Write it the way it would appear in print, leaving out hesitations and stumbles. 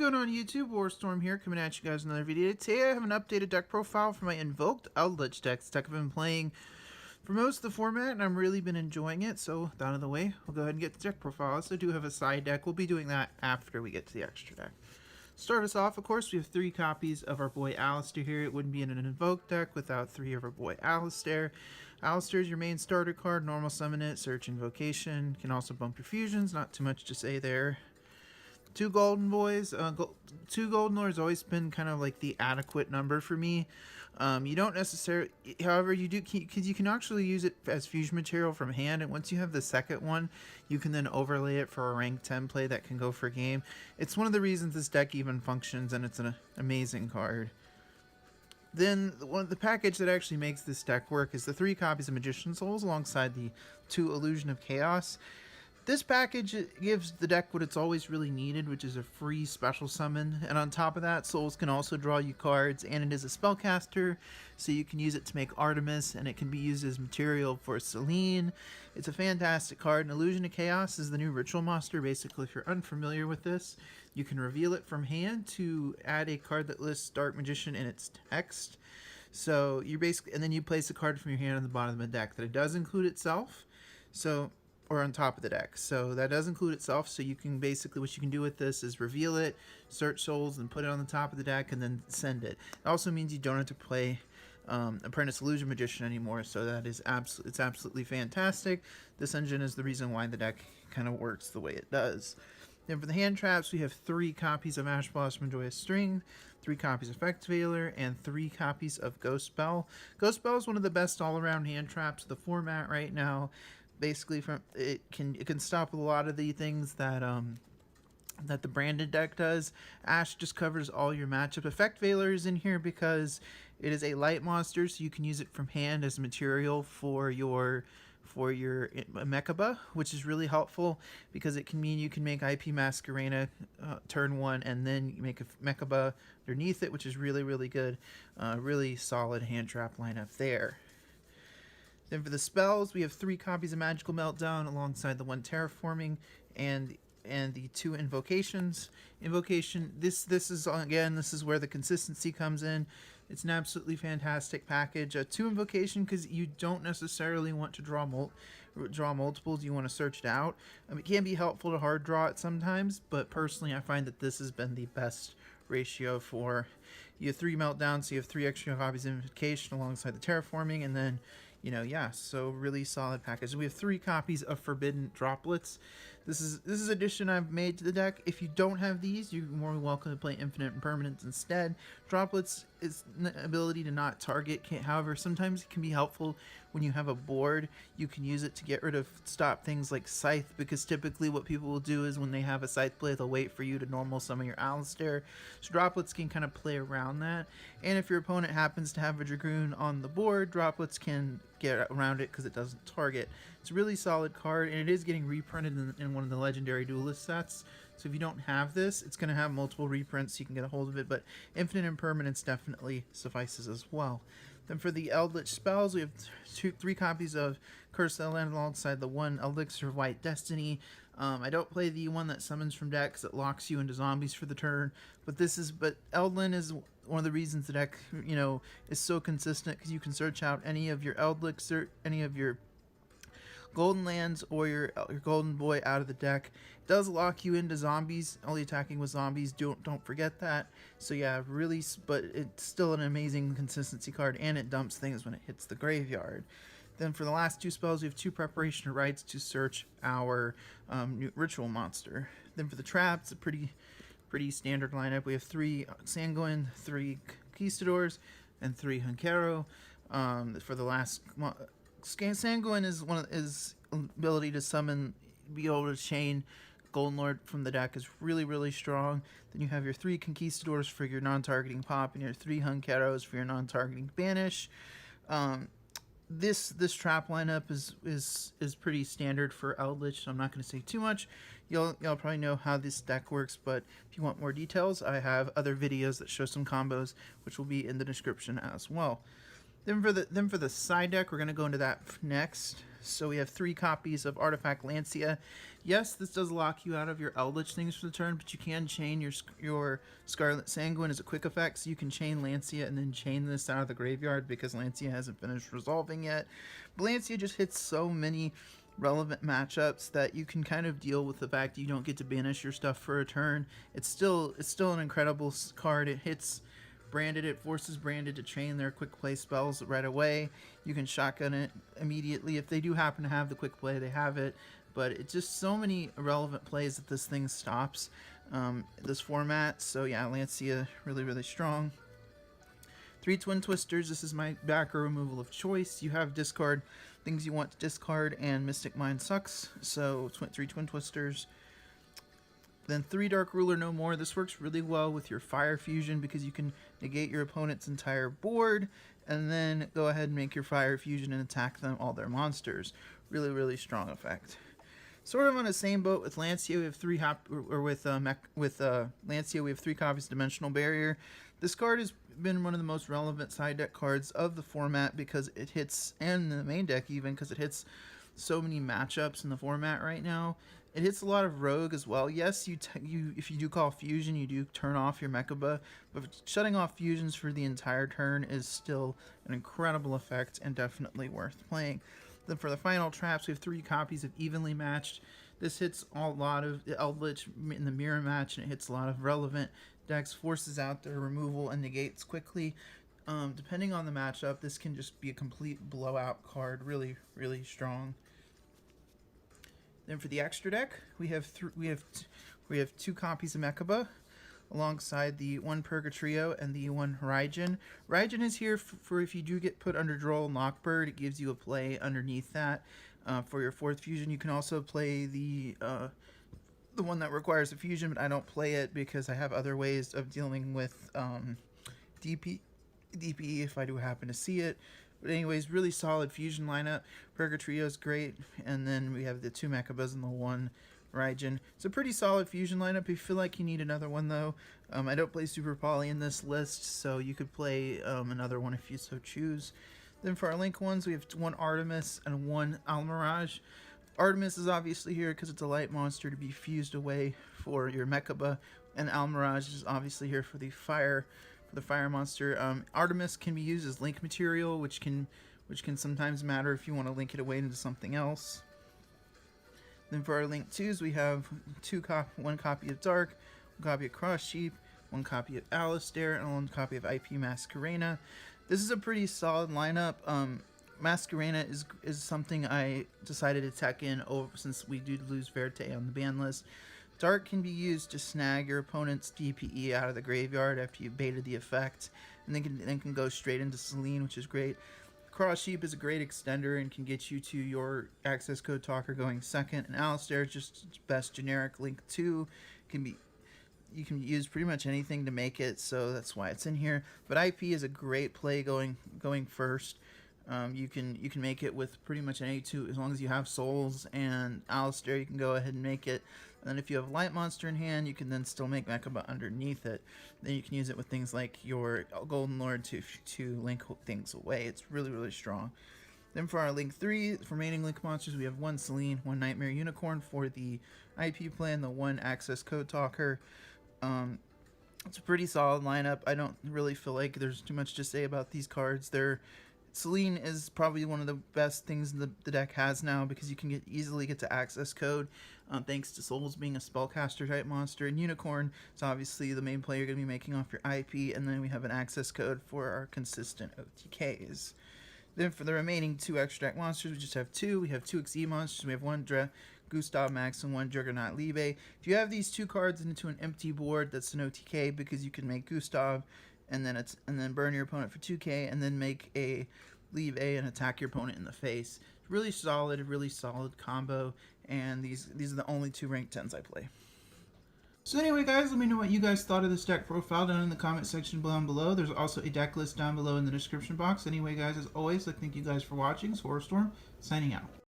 going on YouTube? Warstorm here, coming at you guys with another video. Today I have an updated deck profile for my Invoked Eldlich deck. It's a deck I've been playing for most of the format, and I've really been enjoying it. So, with that out of the way, we'll go ahead and get the deck profile. I also do have a side deck. We'll be doing that after we get to the extra deck. Start us off, of course, we have 3 copies of our boy Alistair here. It wouldn't be in an Invoked deck without 3 of our boy Alistair. Alistair is your main starter card. Normal summon it, search Invocation. Can also bump your fusions, not too much to say there. 2 golden boys. 2 golden lords always been kind of like the adequate number for me. You don't necessarily, however, you do, because you can actually use it as fusion material from hand, and once you have the second one, you can then overlay it for a rank 10 play that can go for game. It's one of the reasons this deck even functions, and it's an amazing card. Then, the package that actually makes this deck work is the 3 copies of Magician Souls alongside the 2 Illusion of Chaos. This package gives the deck what it's always really needed, which is a free special summon, and on top of that, Souls can also draw you cards, and it is a spellcaster, so you can use it to make Artemis, and it can be used as material for Selene. It's a fantastic card, and Illusion of Chaos is the new ritual monster. Basically, if you're unfamiliar with this, you can reveal it from hand to add a card that lists Dark Magician in its text. So you basically, and then you place a card from your hand on the bottom of the deck that it does include itself. So, or on top of the deck. So that does include itself, so you can basically, what you can do with this is reveal it, search souls, and put it on the top of the deck, and then send it. It also means you don't have to play Apprentice Illusion Magician anymore, so that is it's absolutely fantastic. This engine is the reason why the deck kind of works the way it does. Then for the hand traps, we have 3 copies of Ash Blossom Joyous String, 3 copies of Effect Veiler, and 3 copies of Ghost Spell. Ghost Spell is one of the best all-around hand traps of the format right now. Basically, it can stop a lot of the things that that the branded deck does. Ash just covers all your matchup. Effect Veiler is in here because it is a light monster, so you can use it from hand as material for your Mechaba, which is really helpful because it can mean you can make IP Masquerena turn 1 and then you make a Mechaba underneath it, which is really, really good. Really solid hand trap lineup there. Then for the spells, we have 3 copies of Magical Meltdown alongside the 1 Terraforming and the 2 Invocations. Invocation, this is again, this is where the consistency comes in. It's an absolutely fantastic package. 2 Invocation because you don't necessarily want to draw multiples. You want to search it out. It can be helpful to hard draw it sometimes, but personally, I find that this has been the best ratio for. You have 3 Meltdowns, so you have 3 extra copies of Invocation alongside the Terraforming, and then, you know, yeah, so really solid package. We have 3 copies of Forbidden Droplets. This is an addition I've made to the deck. If you don't have these, you're more than welcome to play Infinite Impermanence instead. Droplets is the ability to not target. However, sometimes it can be helpful when you have a board. You can use it to get rid of, stop things like Scythe, because typically what people will do is when they have a Scythe play, they'll wait for you to normal summon your Alistair. So Droplets can kind of play around that. And if your opponent happens to have a Dragoon on the board, Droplets can get around it because it doesn't target. It's a really solid card, and it is getting reprinted in one of the Legendary Duelist sets. So if you don't have this, it's going to have multiple reprints, so you can get a hold of it, but Infinite Impermanence definitely suffices as well. Then for the Eldlich spells, we have 3 copies of Curse of the Land alongside the 1 Elixir of White Destiny. I don't play the one that summons from deck because it locks you into zombies for the turn, but Eldlin is one of the reasons the deck, you know, is so consistent, because you can search out any of your Eldlich, any of your Golden Lands or your Golden Boy out of the deck. It does lock you into zombies, only attacking with zombies, don't forget that. So yeah, really, but it's still an amazing consistency card, and it dumps things when it hits the graveyard. Then for the last 2 spells, we have 2 Preparation of Rites to search our new ritual monster. Then for the traps, a pretty standard lineup. We have 3 Sanguine, 3 Conquistadors, and 3 Hunkero. For the last, Sanguine is ability to summon, be able to chain Golden Lord from the deck is really, really strong. Then you have your 3 Conquistadors for your non-targeting pop, and your 3 Hunkeros for your non-targeting banish. This trap lineup is pretty standard for Eldlich, so I'm not going to say too much. Y'all probably know how this deck works, but if you want more details, I have other videos that show some combos, which will be in the description as well. Then for the side deck, we're going to go into that next. So we have 3 copies of Artifact Lancia. Yes, this does lock you out of your Eldlich things for the turn, but you can chain your Scarlet Sanguine as a quick effect, so you can chain Lancia and then chain this out of the graveyard because Lancia hasn't finished resolving yet. But Lancia just hits so many relevant matchups that you can kind of deal with the fact that you don't get to banish your stuff for a turn. It's still an incredible card. It hits Branded, it forces Branded to chain their quick play spells right away. You can shotgun it immediately. If they do happen to have the quick play, they have it. But it's just so many irrelevant plays that this thing stops this format. So yeah, Lancia, really, really strong. 3 Twin Twisters, this is my backer removal of choice. You have discard things you want to discard, and Mystic Mind sucks. So 3 Twin Twisters. Then 3 Dark Ruler No More. This works really well with your Fire Fusion because you can negate your opponent's entire board and then go ahead and make your Fire Fusion and attack them, all their monsters. Really, really strong effect. Sort of on the same boat with Lancia, we have Lancia, we have 3 copies of Dimensional Barrier. This card has been one of the most relevant side deck cards of the format because it hits, and the main deck even, because it hits so many matchups in the format right now. It hits a lot of rogue as well. Yes, if you do call fusion, you do turn off your Mechaba, but shutting off fusions for the entire turn is still an incredible effect and definitely worth playing. Then for the final traps, we have 3 copies of Evenly Matched. This hits a lot of the Eldlich in the mirror match, and it hits a lot of relevant decks, forces out their removal and negates quickly. Depending on the matchup, this can just be a complete blowout card. Really, really strong. Then for the extra deck, we have 2 copies of Mechaba, alongside the 1 Purgatrio and the 1 Raijin. Raijin is here for if you do get put under Droll and Lockbird, it gives you a play underneath that. For your 4th fusion, you can also play the one that requires a fusion, but I don't play it because I have other ways of dealing with DP if I do happen to see it. But anyways, really solid fusion lineup. Purgatrio is great, and then we have the 2 Mechabas and the 1 Raijin. It's a pretty solid fusion lineup. If you feel like you need another one, though, I don't play Super Poly in this list, so you could play another one if you so choose. Then for our link ones, we have 1 Artemis and 1 Almirage. Artemis is obviously here because it's a light monster to be fused away for your Mechaba, and Almirage is obviously here for the fire monster. Artemis can be used as link material, which can sometimes matter if you want to link it away into something else. Then for our link 2s, we have 1 copy of Dark, 1 copy of Cross Sheep, 1 copy of Alistair, and 1 copy of IP Masquerena. This is a pretty solid lineup. Masquerena is something I decided to tech in since we do lose Verte on the ban list. Dark can be used to snag your opponent's DPE out of the graveyard after you've baited the effect, and then can go straight into Selene, which is great. Cross Sheep is a great extender and can get you to your access code talker going second, and Alistair is just best generic link 2. You can use pretty much anything to make it, so that's why it's in here. But IP is a great play going first. You can make it with pretty much any 2 as long as you have souls, and Alistair you can go ahead and make it. And then if you have a light monster in hand, you can then still make Mechaba underneath it. Then you can use it with things like your Golden Lord to link things away. It's really, really strong. Then for our link 3 remaining link monsters, we have 1 Selene, 1 Nightmare Unicorn for the IP plan, the 1 access code talker. It's a pretty solid lineup. I don't really feel like there's too much to say about these cards. Selene is probably one of the best things the deck has now because you can easily get to access code thanks to Souls being a spellcaster type monster, and Unicorn is obviously the main play you're going to be making off your IP, and then we have an access code for our consistent OTKs. Then for the remaining 2 extra deck monsters, we just have 2. We have 2 XE monsters. We have 1 Gustav Max and 1 Juggernaut Libe. If you have these 2 cards into an empty board, that's an OTK because you can make Gustav and then burn your opponent for 2k, and then make a leave A and attack your opponent in the face. Really solid combo, and these are the only 2 ranked 10s I play. So anyway, guys, let me know what you guys thought of this deck profile down in the comment section down below. There's also a deck list down below in the description box. Anyway, guys, as always, thank you guys for watching. It's Horrorstorm, signing out.